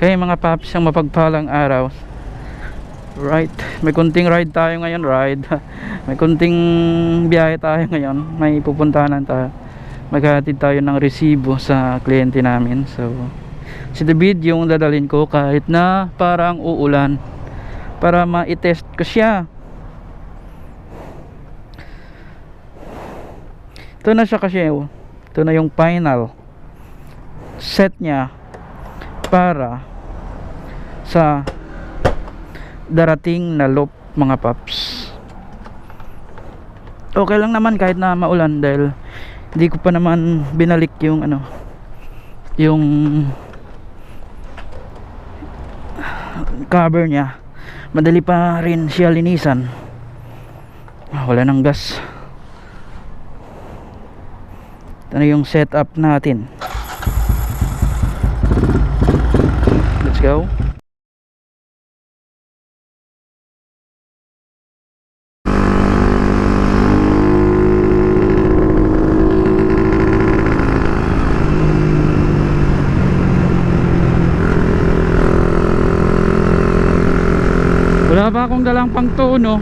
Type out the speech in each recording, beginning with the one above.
Kaya mga paps, ang mapagpalang araw. Right, may kunting ride tayo ngayon, may kunting biyahe tayo ngayon. May pupuntahan tayo. Maghahatid tayo ng resibo sa kliyente namin. So si David yung dadalhin ko kahit na parang uulan, para ma-test ko siya. Ito na siya kasi, ito na yung final set niya para sa darating na loop mga paps. Okay lang naman kahit na maulan dahil hindi ko pa naman binalik yung yung cover niya. Madali pa rin siya linisan. Wala nang gas. Ito na yung setup natin. Let's go. Wala pa akong dalang pang tono.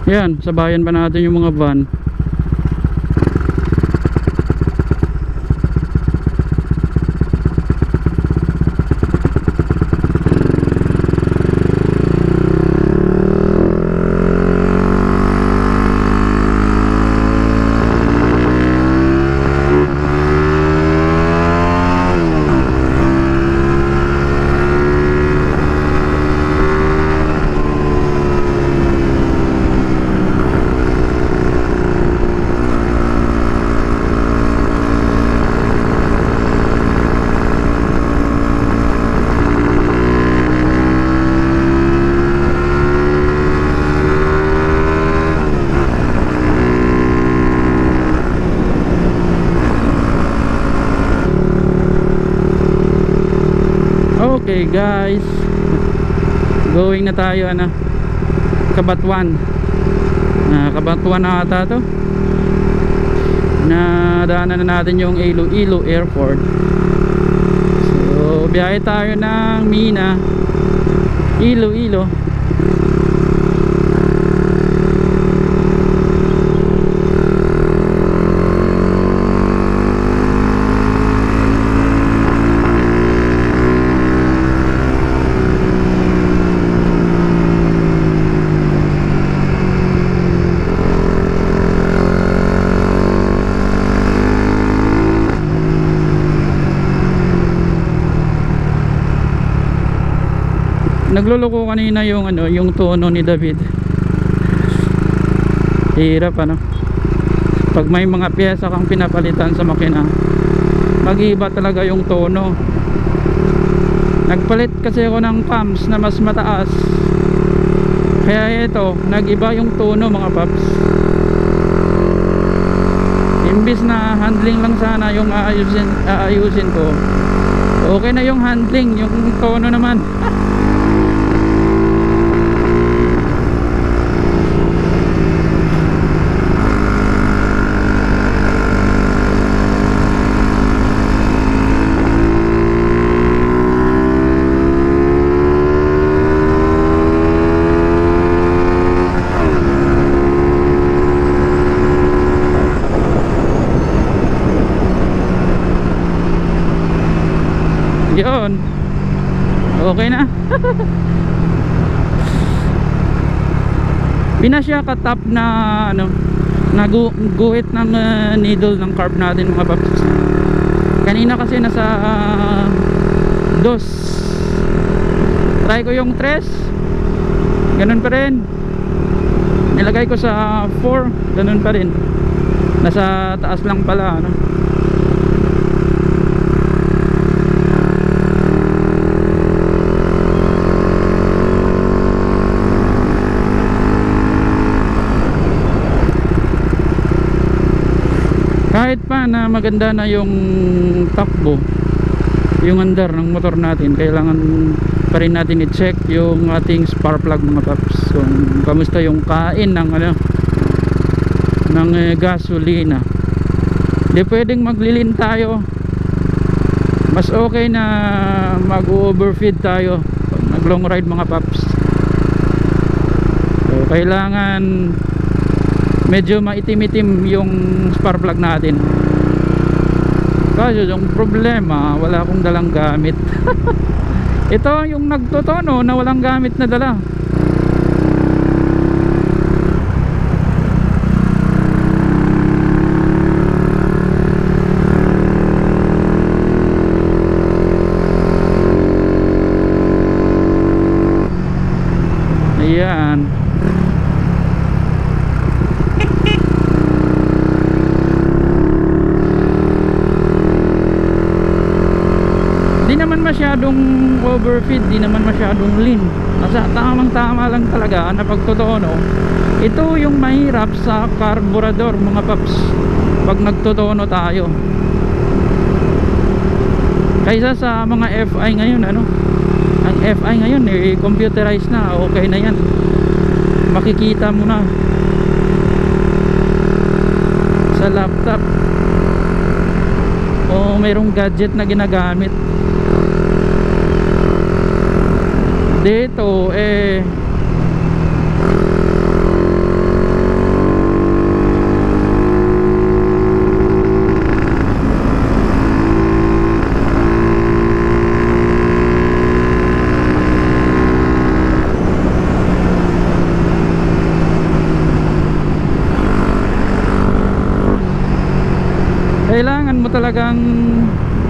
Yan, sabayan pa natin yung mga van. Okay guys, going na tayo Cabanatuan. Cabanatuan na ata to. Nadaanan na natin yung Iloilo Airport. So biyahe tayo ng Mina, Iloilo. Nagluloko kanina yung yung tono ni David. Hirap pag may mga piyesa kang pinapalitan sa makina, mag-iba talaga yung tono. Nagpalit kasi ako ng pumps na mas mataas, kaya ito nag-iba yung tono mga paps. Imbis na handling lang sana yung aayusin ko, okay na yung handling, yung tono naman yun, okay na. Pinasya ka-top na guhit ng needle ng carb natin mga paps. Kanina kasi nasa 2. Try ko yung 3, ganun pa rin. Nilagay ko sa 4, ganun pa rin. Nasa taas lang pala Kahit pa na maganda na yung takbo, yung andar ng motor natin, kailangan pa rin natin i-check yung ating spark plug mga paps, kung kamusta yung kain ng ng gasolina. Di pwedeng maglilin tayo, mas okay na mag-overfeed tayo pag nag long ride mga paps. So kailangan medyo maitim-itim yung spark plug natin. Kasi yung problema, wala akong dalang gamit. Ito yung nagtotono na walang gamit na dala. Ayan. Di naman masyadong overfeed, di naman masyadong lean. Nasa tamang tama lang talaga na pagtotono. Ito yung mahirap sa carburetor mga paps, pag nagtotono tayo, kaysa sa mga FI ngayon. Ang FI ngayon computerized na, okay na yan, makikita mo na sa laptop o mayroong gadget na ginagamit. Dito kailangan mo talagang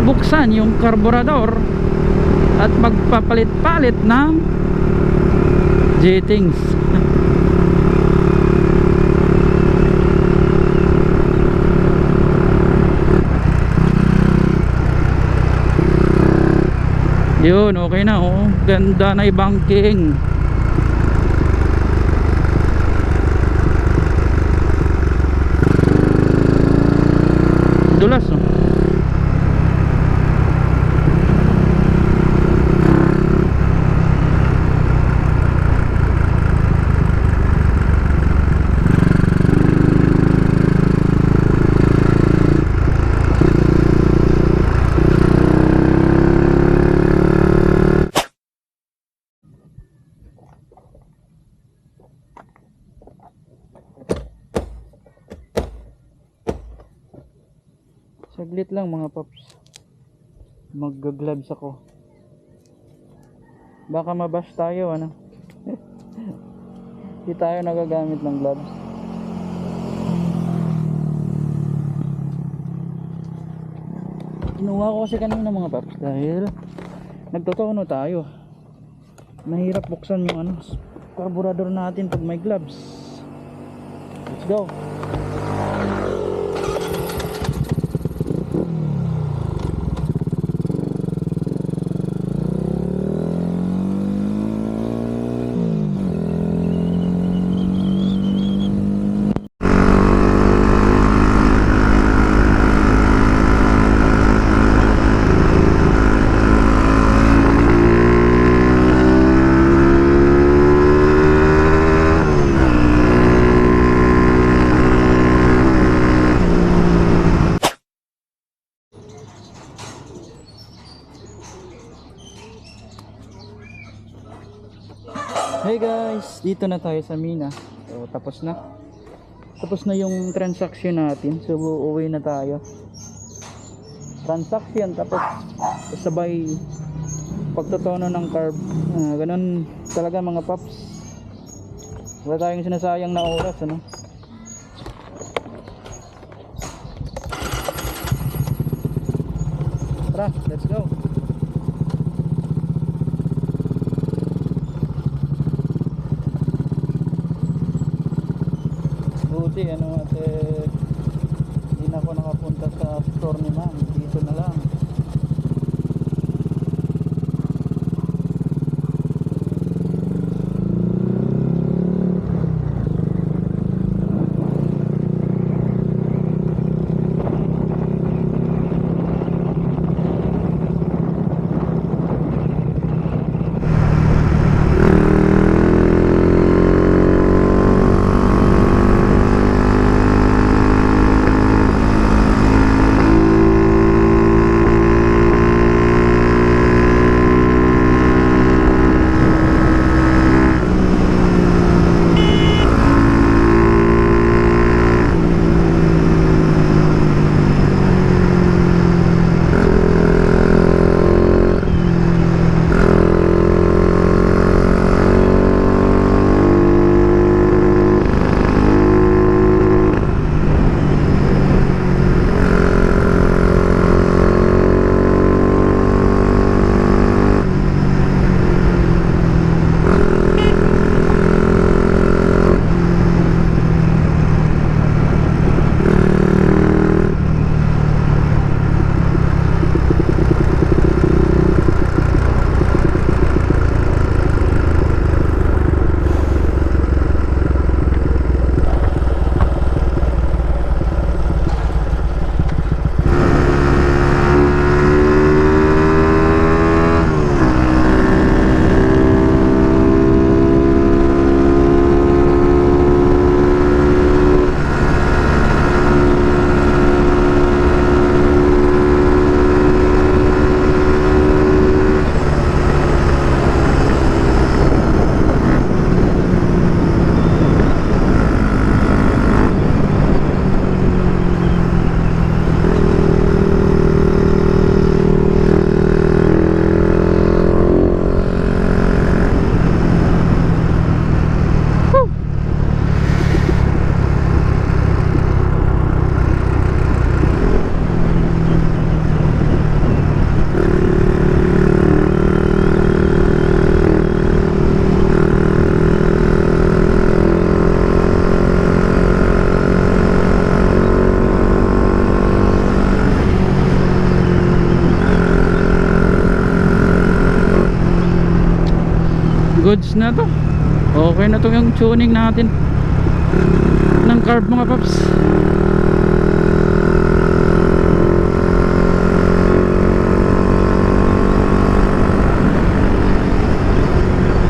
buksan yung carburetor at magpapalit-palit ng jettings. Yun, okay na oh. Ganda na i-banking. Dulas oh. Saglit lang mga paps, mag-gloves ako, baka mabash tayo hindi tayo nagagamit ng gloves. Kinuha ko kasi kanina mga paps dahil nagtotono tayo, mahirap buksan yung carburetor natin pag may gloves. Let's go. Hey guys, dito na tayo sa Mina. So, tapos na yung transaction natin. So uuwi na tayo. Transaction tapos sabay pagtotono ng carb. Ganun talaga mga paps. Wala tayong sinasayang na oras Tara, let's go. Buti hindi na ako nakapunta sa store ni ma'am, dito na lang. goods na to. Okay na to yung tuning natin ng carb mga paps.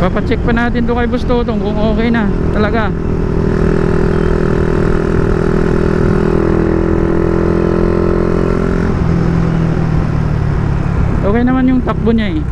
Papacheck pa natin to kay Boss Totong kung okay na talaga. Okay naman yung takbo niya eh.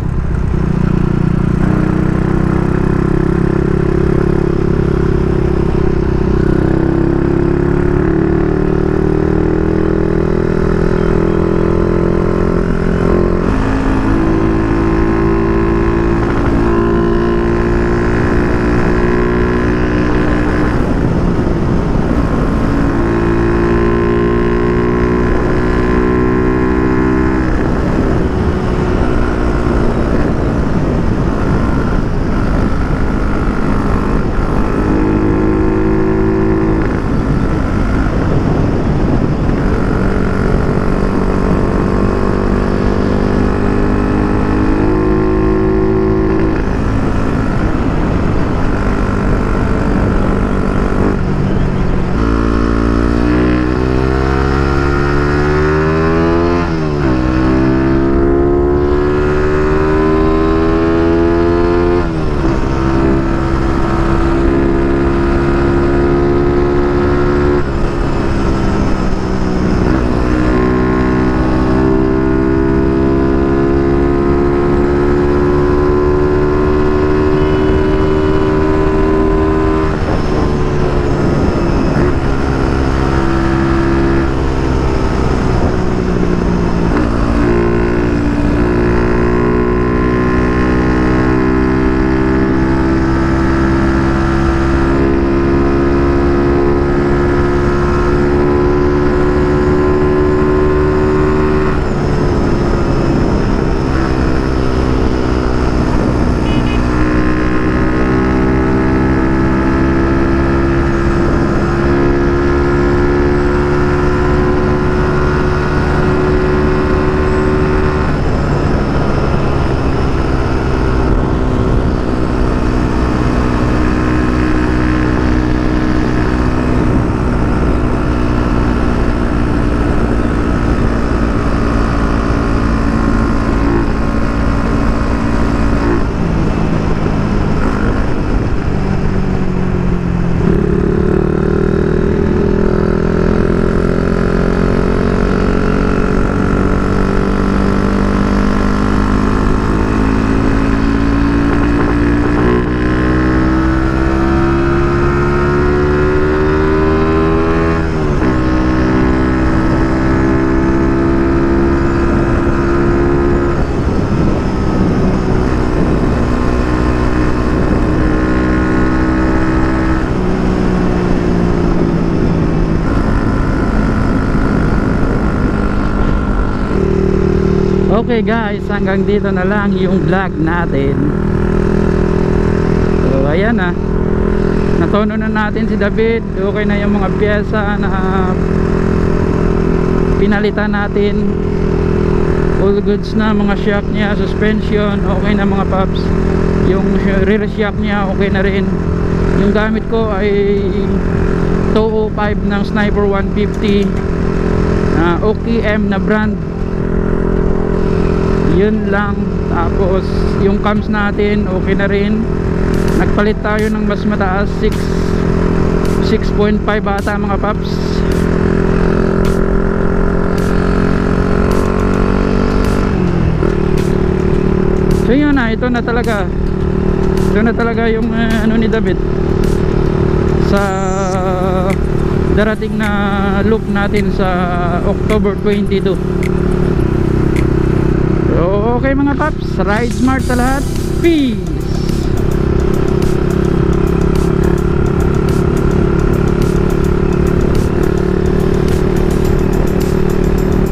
Okay guys, hanggang dito na lang yung vlog natin. So ayan na, natono na natin si David. Okay na yung mga pyesa na pinalitan natin. All goods na, mga shock niya, suspension okay na mga paps. Yung rear shock niya okay na rin. Yung gamit ko ay 205 ng Sniper 150 OKM na brand. Yun lang. Tapos yung cams natin okay na rin. Nagpalit tayo ng mas mataas, 6.5 ata mga paps. So yun na, ito na talaga yung ano ni David sa darating na loop natin sa October 22. So okay mga paps, ride smart sa lahat. Peace.